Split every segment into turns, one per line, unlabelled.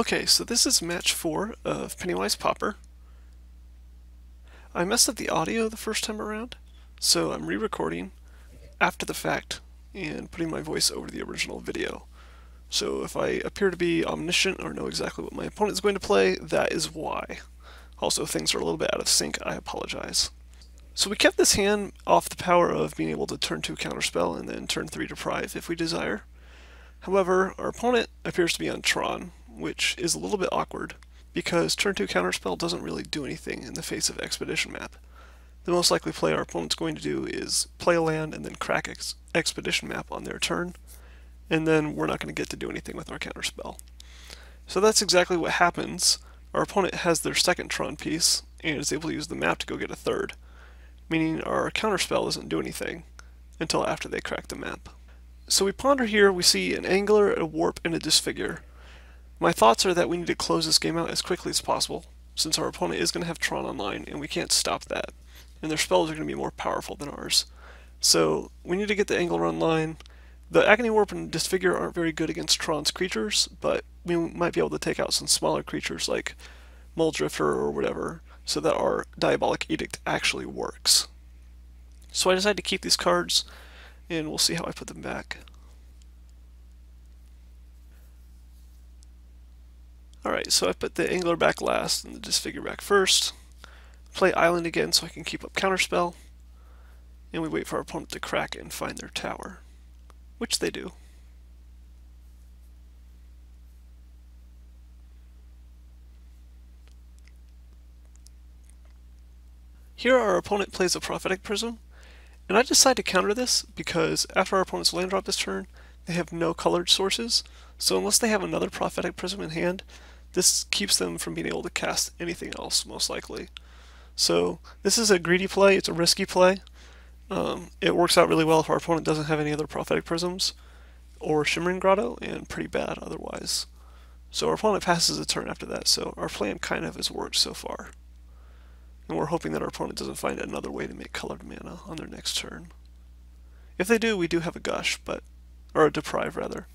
Okay, so this is match 4 of Pennywise Pauper. I messed up the audio the first time around, so I'm re-recording after the fact and putting my voice over the original video. So if I appear to be omniscient or know exactly what my opponent is going to play, that is why. Also, things are a little bit out of sync, I apologize. So we kept this hand off the power of being able to turn 2 counterspell and then turn 3 deprive if we desire. However, our opponent appears to be on Tron, which is a little bit awkward, because turn 2 counterspell doesn't really do anything in the face of Expedition Map. The most likely play our opponent's going to do is play a land and then crack Expedition Map on their turn, and then we're not going to get to do anything with our counterspell. So that's exactly what happens. Our opponent has their second Tron piece, and is able to use the map to go get a third, meaning our counterspell doesn't do anything until after they crack the map. So we ponder here, we see an Angler, a Warp, and a Disfigure. My thoughts are that we need to close this game out as quickly as possible, since our opponent is going to have Tron online, and we can't stop that. And their spells are going to be more powerful than ours. So we need to get the Angler online. The Agony Warp and Disfigure aren't very good against Tron's creatures, but we might be able to take out some smaller creatures like Muldrifter or whatever, so that our Diabolic Edict actually works. So I decided to keep these cards, and we'll see how I put them back. Alright, so I put the Angler back last and the Disfigure back first. Play Island again so I can keep up Counterspell. And we wait for our opponent to crack it and find their tower, which they do. Here our opponent plays a Prophetic Prism, and I decide to counter this because after our opponent's land drop this turn, they have no colored sources, so unless they have another Prophetic Prism in hand, this keeps them from being able to cast anything else, most likely. So this is a greedy play, it's a risky play. It works out really well if our opponent doesn't have any other Prophetic Prisms or Shimmering Grotto, and pretty bad otherwise. So our opponent passes a turn after that, so our plan kind of has worked so far. And we're hoping that our opponent doesn't find another way to make colored mana on their next turn. If they do, we do have a Gush, or a Deprive rather.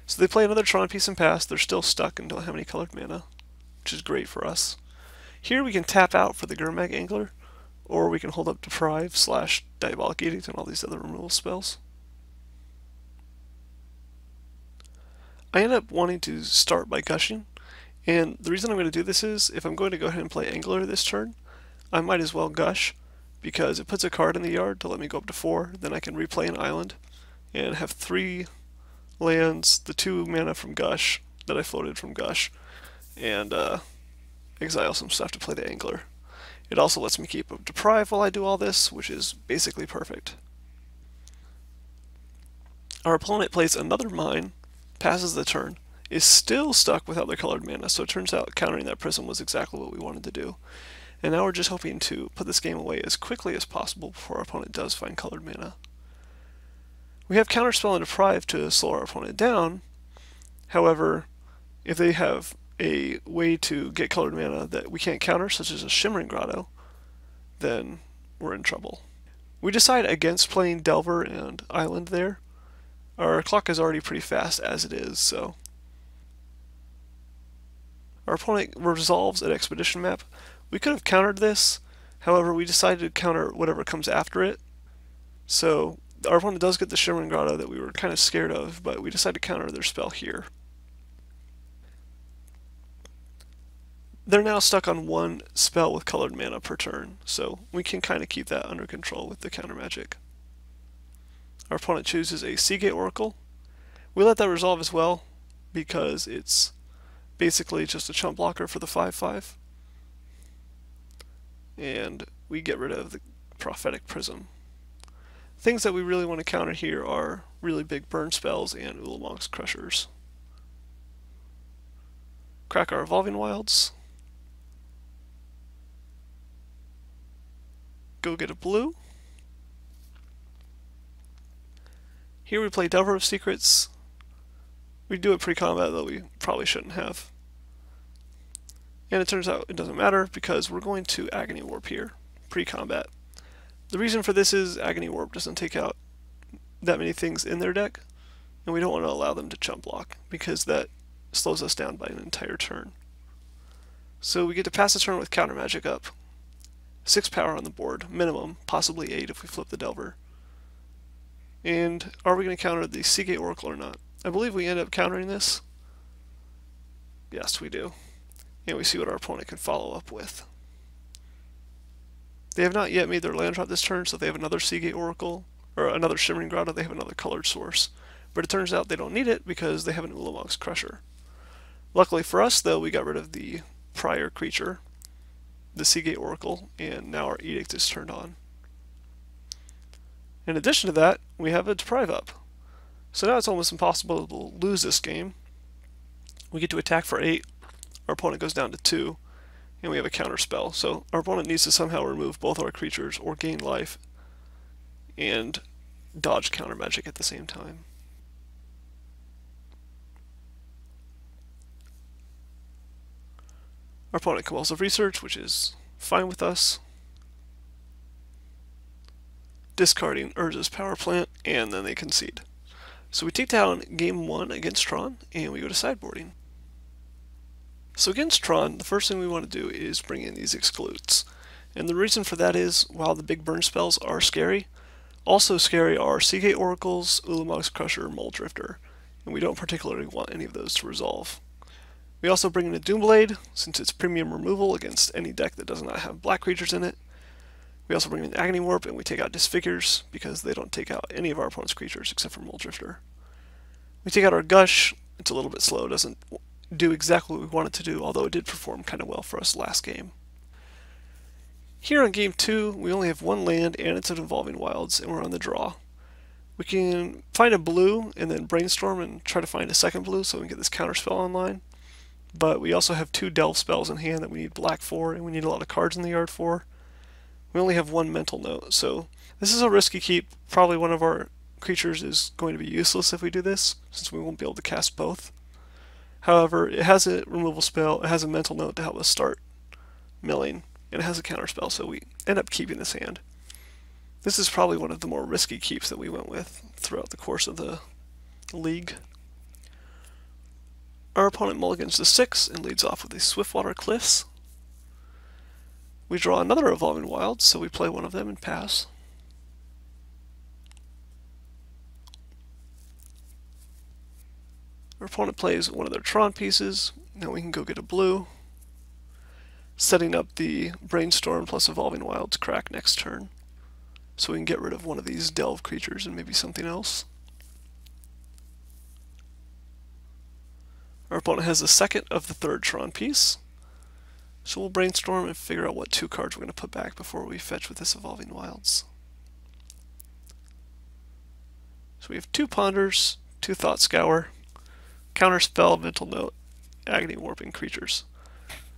So they play another Tron piece and pass. They're still stuck and don't have any colored mana, which is great for us. Here we can tap out for the Gurmag Angler, or we can hold up Deprive / Diabolic Edict and all these other removal spells. I end up wanting to start by gushing, and the reason I'm going to do this is, if I'm going to go ahead and play Angler this turn, I might as well gush, because it puts a card in the yard to let me go up to 4, then I can replay an island, and have 3 lands, the 2 mana from Gush that I floated from Gush, and exile some stuff to play the Angler. It also lets me keep up Deprive while I do all this, which is basically perfect. Our opponent plays another Mine, passes the turn, is still stuck without their colored mana, so it turns out countering that Prism was exactly what we wanted to do. And now we're just hoping to put this game away as quickly as possible before our opponent does find colored mana. We have Counterspell and Deprive to slow our opponent down. However, if they have a way to get colored mana that we can't counter, such as a Shimmering Grotto, then we're in trouble. We decide against playing Delver and Island there. Our clock is already pretty fast as it is, so our opponent resolves at Expedition Map. We could have countered this, however we decided to counter whatever comes after it. So our opponent does get the Shimmering Grotto that we were kind of scared of, but we decided to counter their spell here. They're now stuck on 1 spell with colored mana per turn, so we can kind of keep that under control with the counter magic. Our opponent chooses a Seagate Oracle. We let that resolve as well, because it's basically just a chump blocker for the 5/5. And we get rid of the Prophetic Prism. Things that we really want to counter here are really big burn spells and Ulamog's Crushers. Crack our Evolving Wilds. Go get a blue. Here we play Delver of Secrets. We do it pre-combat, though we probably shouldn't have. And it turns out it doesn't matter because we're going to Agony Warp here, pre-combat. The reason for this is Agony Warp doesn't take out that many things in their deck, and we don't want to allow them to chump block because that slows us down by an entire turn. So we get to pass the turn with counter magic up. 6 power on the board, minimum, possibly 8 if we flip the Delver. And are we going to counter the Seagate Oracle or not? I believe we end up countering this. Yes, we do. And we see what our opponent can follow up with. They have not yet made their land drop this turn, so if they have another Seagate Oracle, or another Shimmering Grotto, they have another colored source. But it turns out they don't need it because they have an Ulamog's Crusher. Luckily for us, though, we got rid of the prior creature, the Seagate Oracle, and now our Edict is turned on. In addition to that, we have a Deprive up. So now it's almost impossible to lose this game. We get to attack for 8, our opponent goes down to 2, and we have a counter spell. So our opponent needs to somehow remove both our creatures or gain life and dodge counter magic at the same time. Our opponent Compulsive Research, which is fine with us. Discarding Urza's Power Plant, and then they concede. So we take down game 1 against Tron, and we go to sideboarding. So against Tron, the first thing we want to do is bring in these excludes. And the reason for that is, while the big burn spells are scary, also scary are Seagate Oracles, Ulamog's Crusher, Mole Drifter, and we don't particularly want any of those to resolve. We also bring in a Doomblade, since it's premium removal against any deck that does not have black creatures in it. We also bring in Agony Warp, and we take out Disfigures, because they don't take out any of our opponent's creatures except for Mole Drifter. We take out our Gush. It's a little bit slow, doesn't do exactly what we want it to do, although it did perform kind of well for us last game. Here on game 2, we only have one land, and it's an Evolving Wilds, and we're on the draw. We can find a blue, and then brainstorm and try to find a second blue so we can get this counter spell online. But we also have 2 Delve spells in hand that we need black for, and we need a lot of cards in the yard for. We only have 1 mental note, so this is a risky keep. Probably one of our creatures is going to be useless if we do this, since we won't be able to cast both. However, it has a removal spell, it has a mental note to help us start milling, and it has a counter spell, so we end up keeping this hand. This is probably one of the more risky keeps that we went with throughout the course of the league. Our opponent mulligans to 6 and leads off with the Swiftwater Cliffs. We draw another Evolving Wilds, so we play one of them and pass. Our opponent plays one of their Tron pieces. Now we can go get a blue, setting up the Brainstorm plus Evolving Wilds crack next turn, so we can get rid of one of these Delve creatures and maybe something else. Our opponent has the second of the third Tron piece, so we'll brainstorm and figure out what 2 cards we're going to put back before we fetch with this Evolving Wilds. So we have 2 Ponders, 2 Thought Scour, Counter Spell, Mental Note, Agony Warping creatures.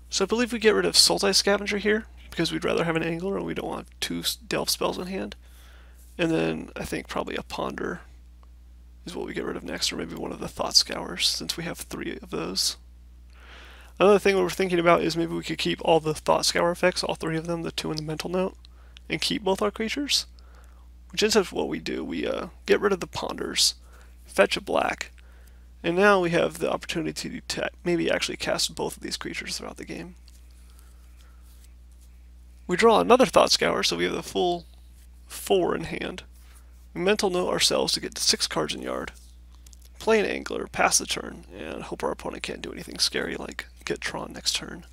So I believe we get rid of Sultai Scavenger here, because we'd rather have an Angler and we don't want 2 Delve spells in hand. And then I think probably a Ponder is what we get rid of next, or maybe one of the Thought Scours, since we have 3 of those. Another thing we're thinking about is maybe we could keep all the Thought Scour effects, all 3 of them, the 2 and the Mental Note, and keep both our creatures. Which ends up what we do. We get rid of the Ponders, fetch a black, and now we have the opportunity to maybe actually cast both of these creatures throughout the game. We draw another Thought Scour, so we have the full 4 in hand. We Mental Note ourselves to get to 6 cards in yard. Play an Angler, pass the turn, and hope our opponent can't do anything scary like get Tron next turn.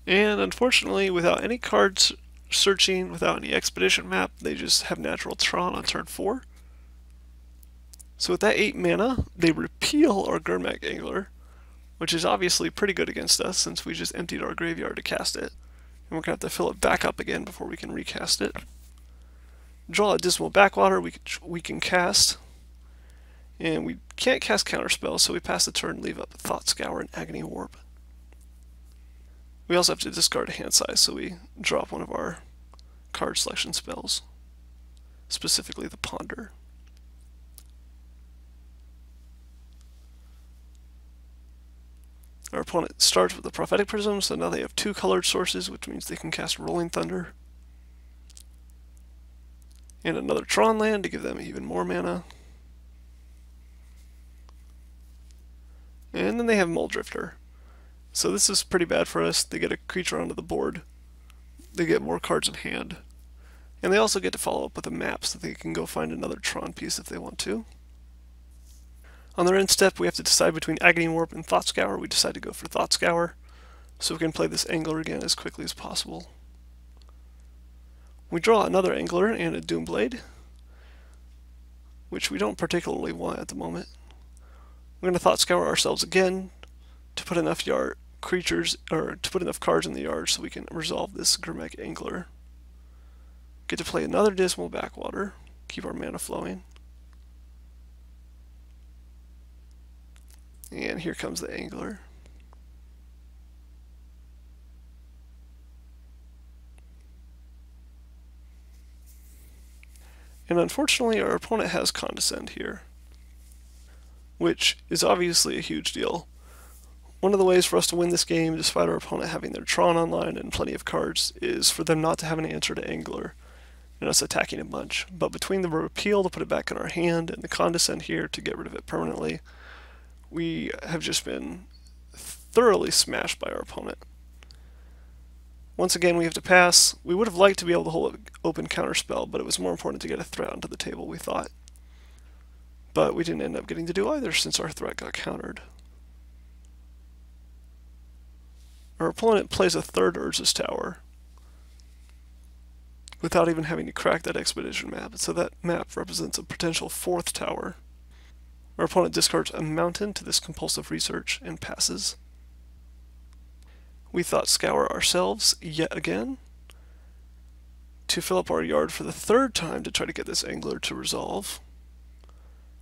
And unfortunately, without any cards searching, without any expedition map, they just have natural Tron on turn 4. So with that 8 mana, they repeal our Gurmag Angler, which is obviously pretty good against us since we just emptied our graveyard to cast it. And we're going to have to fill it back up again before we can recast it. Draw a Dismal Backwater, we can cast. And we can't cast counterspells, so we pass the turn and leave up Thought Scour and Agony Warp. We also have to discard a hand size, so we drop one of our card selection spells, specifically the Ponder. Our opponent starts with the Prophetic Prism, so now they have 2 colored sources, which means they can cast Rolling Thunder. And another Tron land to give them even more mana. And then they have Muldrifter. So this is pretty bad for us. They get a creature onto the board. They get more cards in hand. And they also get to follow up with a map so they can go find another Tron piece if they want to. On their end step, we have to decide between Agony Warp and Thought Scour. We decide to go for Thought Scour, so we can play this Angler again as quickly as possible. We draw another Angler and a Doomblade, which we don't particularly want at the moment. We're going to Thought Scour ourselves again to put enough cards in the yard so we can resolve this Gurmag Angler. Get to play another Dismal Backwater, keep our mana flowing. And here comes the Angler. And unfortunately, our opponent has Condescend here, which is obviously a huge deal. One of the ways for us to win this game, despite our opponent having their Tron online and plenty of cards, is for them not to have an answer to Angler and us attacking a bunch. But between the Repeal to put it back in our hand and the Condescend here to get rid of it permanently, we have just been thoroughly smashed by our opponent. Once again, we have to pass. We would have liked to be able to hold an open counterspell, but it was more important to get a threat onto the table, we thought. But we didn't end up getting to do either since our threat got countered. Our opponent plays a third Urza's Tower without even having to crack that expedition map, so that map represents a potential fourth tower. Our opponent discards a mountain to this compulsive research and passes. We Thought Scour ourselves yet again to fill up our yard for the third time to try to get this Angler to resolve.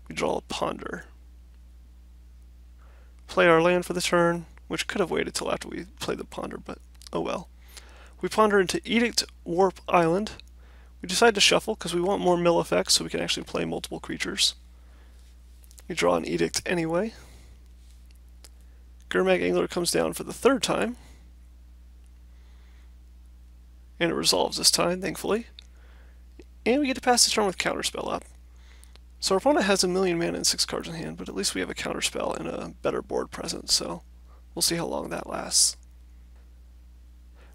We draw a Ponder. Play our land for the turn, which could have waited till after we played the Ponder, but oh well. We ponder into Edict Warp Island. We decide to shuffle because we want more mill effects so we can actually play multiple creatures. We draw an Edict anyway. Gurmag Angler comes down for the third time. And it resolves this time, thankfully. And we get to pass the turn with Counterspell up. So our opponent has 1,000,000 mana and 6 cards in hand, but at least we have a Counterspell and a better board presence, so we'll see how long that lasts.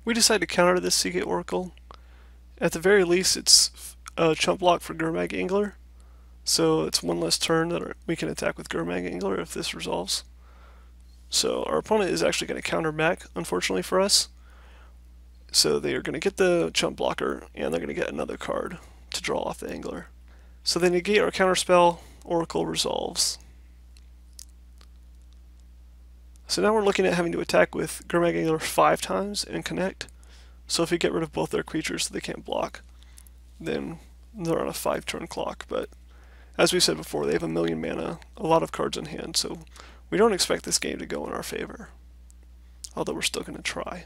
We decide to counter this Seagate Oracle. At the very least, it's a chump block for Gurmag Angler, so it's one less turn that we can attack with Gurmag Angler if this resolves. So our opponent is actually going to counter back, unfortunately for us. So they are going to get the chump blocker, and they're going to get another card to draw off the Angler. So they negate our counterspell, Oracle resolves. So now we're looking at having to attack with Gurmag Angler 5 times and connect. So if we get rid of both their creatures so they can't block, then they're on a 5-turn clock. But as we said before, they have 1,000,000 mana, a lot of cards in hand, so we don't expect this game to go in our favor. Although we're still going to try.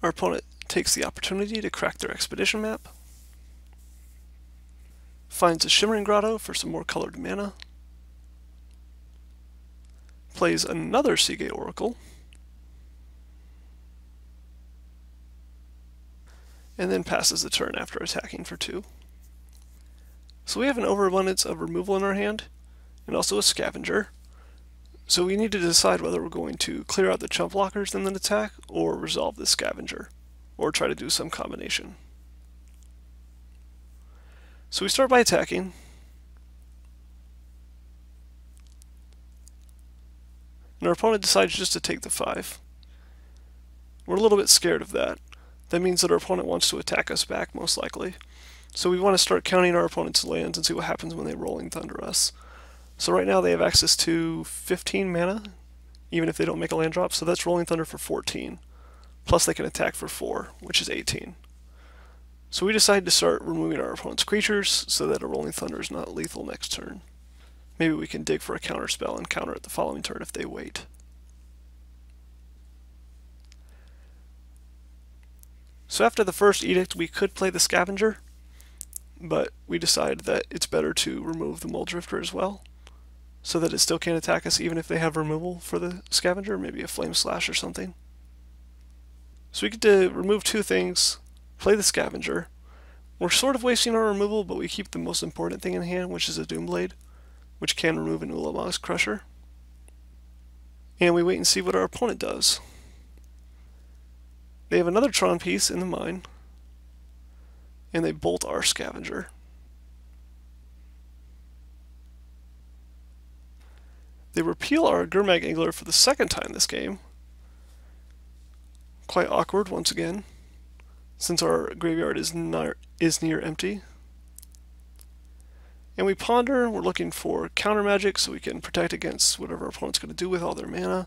Our opponent takes the opportunity to crack their expedition map, finds a Shimmering Grotto for some more colored mana, plays another Seagate Oracle, and then passes the turn after attacking for 2. So we have an overabundance of removal in our hand, and also a Scavenger. So we need to decide whether we're going to clear out the chump blockers and then attack, or resolve the Scavenger, or try to do some combination. So we start by attacking. And our opponent decides just to take the 5. We're a little bit scared of that. That means that our opponent wants to attack us back, most likely. So we want to start counting our opponent's lands and see what happens when they Rolling Thunder us. So right now they have access to 15 mana, even if they don't make a land drop, so that's Rolling Thunder for 14. Plus they can attack for 4, which is 18. So we decide to start removing our opponent's creatures so that a Rolling Thunder is not lethal next turn. Maybe we can dig for a counterspell and counter it the following turn if they wait. So after the first Edict, we could play the Scavenger, but we decide that it's better to remove the Muldrifter as well, so that it still can't attack us even if they have removal for the Scavenger, maybe a Flame Slash or something. So we get to remove 2 things, play the Scavenger, We're sort of wasting our removal, but we keep the most important thing in hand, which is a Doomblade, which can remove an Ulamog's Crusher. And we wait and see what our opponent does. They have another Tron piece in the mine, and they bolt our Scavenger. They repeal our Gurmag Angler for the second time this game. Quite awkward once again, since our graveyard is near empty. And we ponder, we're looking for counter magic so we can protect against whatever our opponent's going to do with all their mana.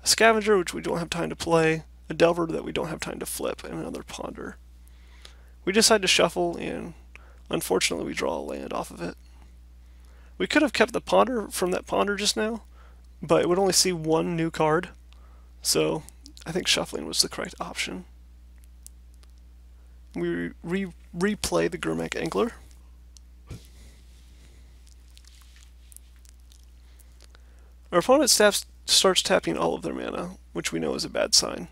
A Scavenger, which we don't have time to play. A Delver that we don't have time to flip, and another Ponder. We decide to shuffle, and unfortunately we draw a land off of it. We could have kept the Ponder from that Ponder just now, but it would only see one new card, so I think shuffling was the correct option. We replay the Gurmag Angler. Our opponent starts tapping all of their mana, which we know is a bad sign.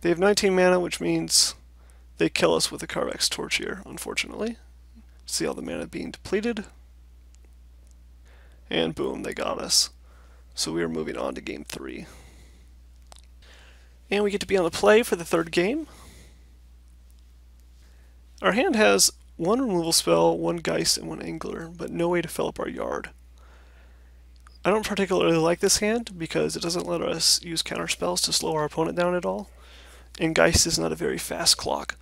They have 19 mana, which means they kill us with a Carvex Torch here, unfortunately. See all the mana being depleted. And boom, they got us. So we are moving on to game 3. And we get to be on the play for the third game. Our hand has one removal spell, one Geist, and one Angler, but no way to fill up our yard. I don't particularly like this hand because it doesn't let us use counter spells to slow our opponent down at all. And Geist is not a very fast clock.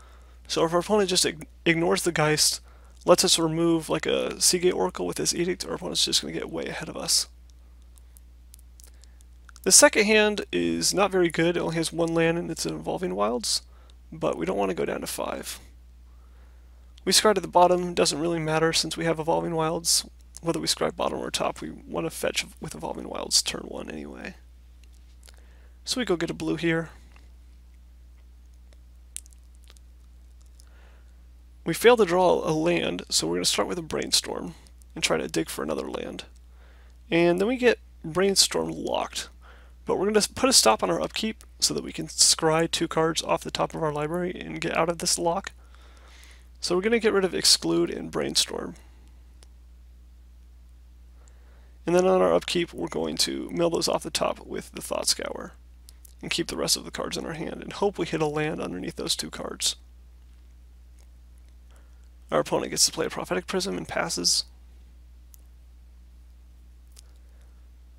So if our opponent just ignores the Geist, lets us remove like a Seagate Oracle with this Edict, our opponent's just going to get way ahead of us. The second hand is not very good. It only has one land and it's an Evolving Wilds, but we don't want to go down to 5. We scry to the bottom, doesn't really matter since we have Evolving Wilds. Whether we scry bottom or top, we want to fetch with Evolving Wilds turn 1 anyway. So we go get a blue here. We fail to draw a land, so we're going to start with a Brainstorm and try to dig for another land. And then we get Brainstorm locked. But we're going to put a stop on our upkeep so that we can scry 2 cards off the top of our library and get out of this lock. So we're going to get rid of Exclude and Brainstorm. And then on our upkeep, we're going to mill those off the top with the Thought Scour and keep the rest of the cards in our hand and hope we hit a land underneath those 2 cards. Our opponent gets to play a Prophetic Prism and passes.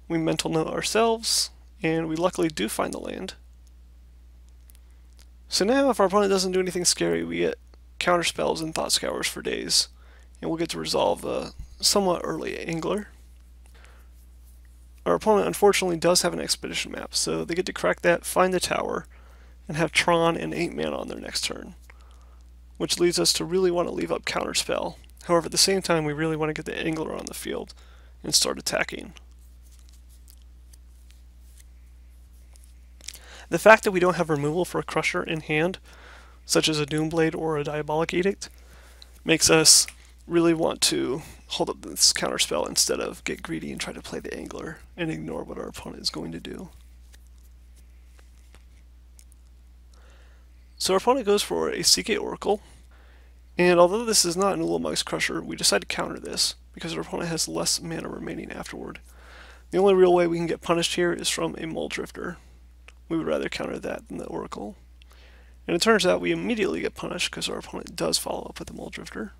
We mental note ourselves, and we luckily do find the land. So now if our opponent doesn't do anything scary, we get counter spells and Thought Scours for days, and we'll get to resolve a somewhat early Angler. Our opponent unfortunately does have an Expedition map, so they get to crack that, find the tower, and have Tron and 8 mana on their next turn, which leads us to really want to leave up Counterspell. However, at the same time, we really want to get the Angler on the field and start attacking. The fact that we don't have removal for a Crusher in hand, such as a Doomblade or a Diabolic Edict, makes us really want to hold up this Counterspell instead of get greedy and try to play the Angler and ignore what our opponent is going to do. So our opponent goes for a Seagate Oracle, and although this is not an Ulamog's Crusher, we decide to counter this because our opponent has less mana remaining afterward. The only real way we can get punished here is from a Muldrifter. We would rather counter that than the Oracle. And it turns out we immediately get punished because our opponent does follow up with the Muldrifter.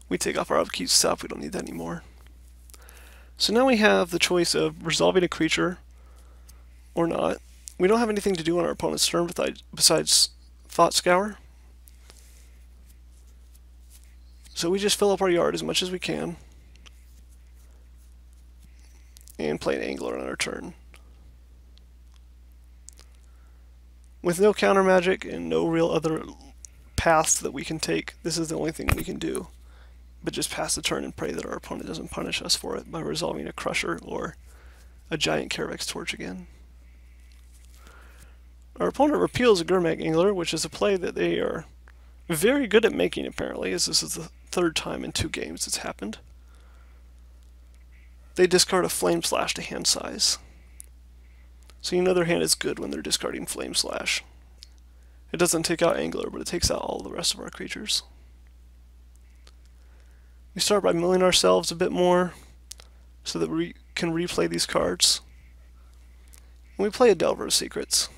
We take off our upkeep stuff, we don't need that anymore. So now we have the choice of resolving a creature or not. We don't have anything to do on our opponent's turn besides Thought Scour. So we just fill up our yard as much as we can and play an Angler on our turn. With no counter magic and no real other paths that we can take, this is the only thing we can do. But just pass the turn and pray that our opponent doesn't punish us for it by resolving a Crusher or a giant Carvex Torch again. Our opponent repeals a Gurmag Angler, which is a play that they are very good at making apparently, as this is the 3rd time in 2 games it's happened. They discard a Flame Slash to hand size. So you know their hand is good when they're discarding Flame Slash. It doesn't take out Angler, but it takes out all the rest of our creatures. We start by milling ourselves a bit more so that we can replay these cards. And we play a Delver of Secrets.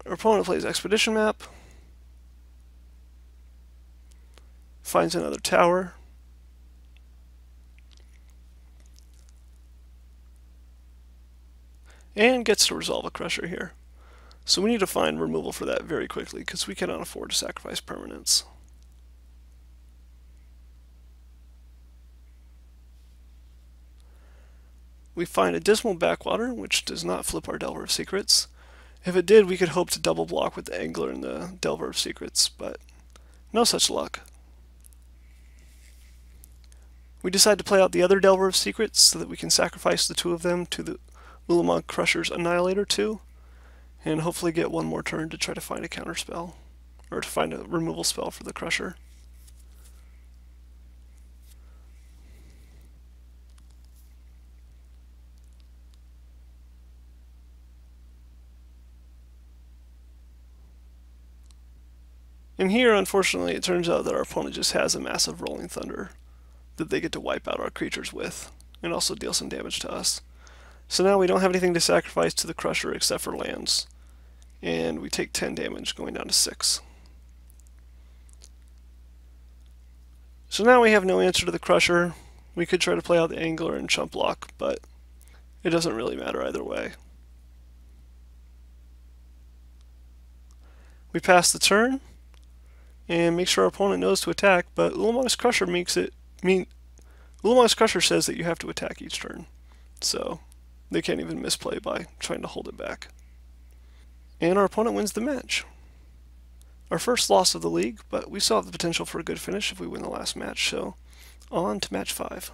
Our opponent plays Expedition Map, finds another tower, and gets to resolve a Crusher here. So we need to find removal for that very quickly, because we cannot afford to sacrifice permanents. We find a Dismal Backwater, which does not flip our Delver of Secrets. If it did, we could hope to double block with the Angler and the Delver of Secrets, but no such luck. We decide to play out the other Delver of Secrets so that we can sacrifice the two of them to the Ulamog Crusher's Annihilator 2, and hopefully get one more turn to try to find a counter spell, or to find a removal spell for the Crusher. And here, unfortunately, it turns out that our opponent just has a massive Rolling Thunder that they get to wipe out our creatures with, and also deal some damage to us. So now we don't have anything to sacrifice to the Crusher except for lands, and we take 10 damage, going down to 6. So now we have no answer to the Crusher. We could try to play out the Angler and chump block, but it doesn't really matter either way. We pass the turn, and make sure our opponent knows to attack, but Ulamog's Crusher Ulamog's Crusher says that you have to attack each turn, so they can't even misplay by trying to hold it back. And our opponent wins the match. Our first loss of the league, but we still have the potential for a good finish if we win the last match, so on to match 5.